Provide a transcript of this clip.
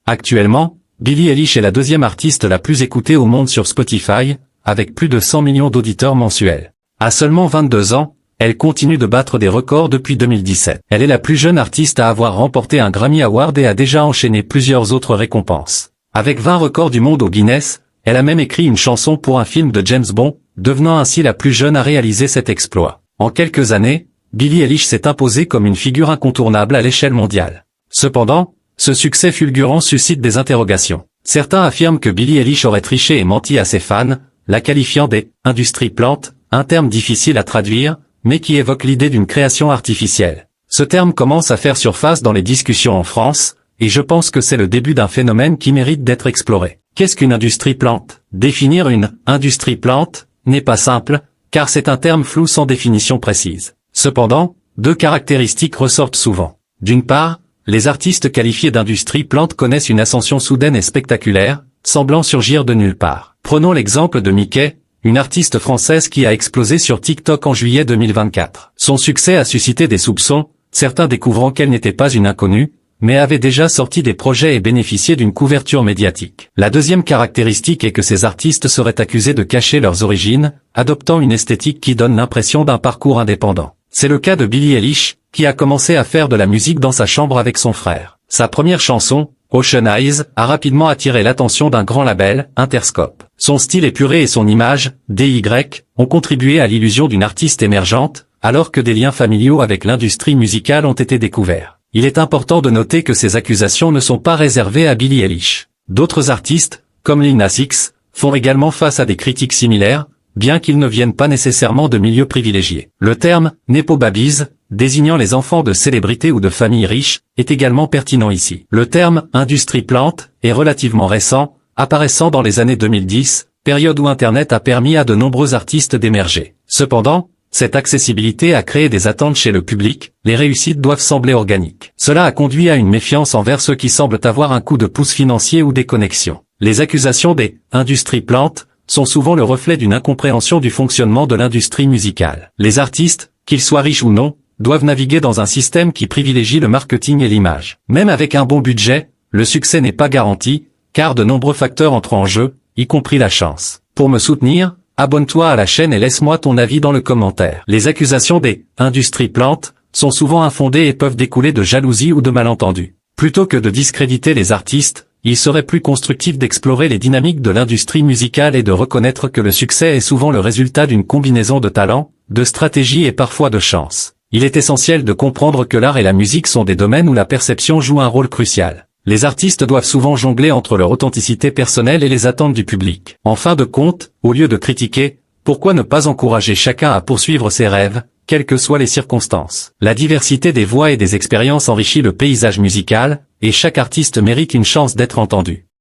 Actuellement, Billie Eilish est la deuxième artiste la plus écoutée au monde sur Spotify, avec plus de 100 millions d'auditeurs mensuels. À seulement 22 ans, elle continue de battre des records depuis 2017. Elle est la plus jeune artiste à avoir remporté un Grammy Award et a déjà enchaîné plusieurs autres récompenses. Avec 20 records du monde au Guinness, elle a même écrit une chanson pour un film de James Bond, devenant ainsi la plus jeune à réaliser cet exploit. En quelques années, Billie Eilish s'est imposée comme une figure incontournable à l'échelle mondiale. Cependant, ce succès fulgurant suscite des interrogations. Certains affirment que Billie Eilish aurait triché et menti à ses fans, la qualifiant des « industries plantes », un terme difficile à traduire, mais qui évoque l'idée d'une création artificielle. Ce terme commence à faire surface dans les discussions en France, et je pense que c'est le début d'un phénomène qui mérite d'être exploré. Qu'est-ce qu'une industrie plante? Définir une « industrie plante » n'est pas simple, car c'est un terme flou sans définition précise. Cependant, deux caractéristiques ressortent souvent. D'une part, les artistes qualifiés d'industrie plante connaissent une ascension soudaine et spectaculaire, semblant surgir de nulle part. Prenons l'exemple de Mickey, une artiste française qui a explosé sur TikTok en juillet 2024. Son succès a suscité des soupçons, certains découvrant qu'elle n'était pas une inconnue, mais avait déjà sorti des projets et bénéficié d'une couverture médiatique. La deuxième caractéristique est que ces artistes seraient accusés de cacher leurs origines, adoptant une esthétique qui donne l'impression d'un parcours indépendant. C'est le cas de Billie Eilish, qui a commencé à faire de la musique dans sa chambre avec son frère. Sa première chanson, Ocean Eyes, a rapidement attiré l'attention d'un grand label, Interscope. Son style épuré et son image, DY, ont contribué à l'illusion d'une artiste émergente, alors que des liens familiaux avec l'industrie musicale ont été découverts. Il est important de noter que ces accusations ne sont pas réservées à Billie Eilish. D'autres artistes, comme Lil Nas X, font également face à des critiques similaires, bien qu'ils ne viennent pas nécessairement de milieux privilégiés. Le terme « Nepo Babies », désignant les enfants de célébrités ou de familles riches, est également pertinent ici. Le terme « industrie plante » est relativement récent, apparaissant dans les années 2010, période où Internet a permis à de nombreux artistes d'émerger. Cependant, cette accessibilité a créé des attentes chez le public, les réussites doivent sembler organiques. Cela a conduit à une méfiance envers ceux qui semblent avoir un coup de pouce financier ou des connexions. Les accusations des « industries plantes » sont souvent le reflet d'une incompréhension du fonctionnement de l'industrie musicale. Les artistes, qu'ils soient riches ou non, doivent naviguer dans un système qui privilégie le marketing et l'image. Même avec un bon budget, le succès n'est pas garanti, car de nombreux facteurs entrent en jeu, y compris la chance. Pour me soutenir, abonne-toi à la chaîne et laisse-moi ton avis dans le commentaire. Les accusations des « industries plantes » sont souvent infondées et peuvent découler de jalousie ou de malentendus. Plutôt que de discréditer les artistes, il serait plus constructif d'explorer les dynamiques de l'industrie musicale et de reconnaître que le succès est souvent le résultat d'une combinaison de talent, de stratégie et parfois de chance. Il est essentiel de comprendre que l'art et la musique sont des domaines où la perception joue un rôle crucial. Les artistes doivent souvent jongler entre leur authenticité personnelle et les attentes du public. En fin de compte, au lieu de critiquer, pourquoi ne pas encourager chacun à poursuivre ses rêves, quelles que soient les circonstances? La diversité des voix et des expériences enrichit le paysage musical, et chaque artiste mérite une chance d'être entendu.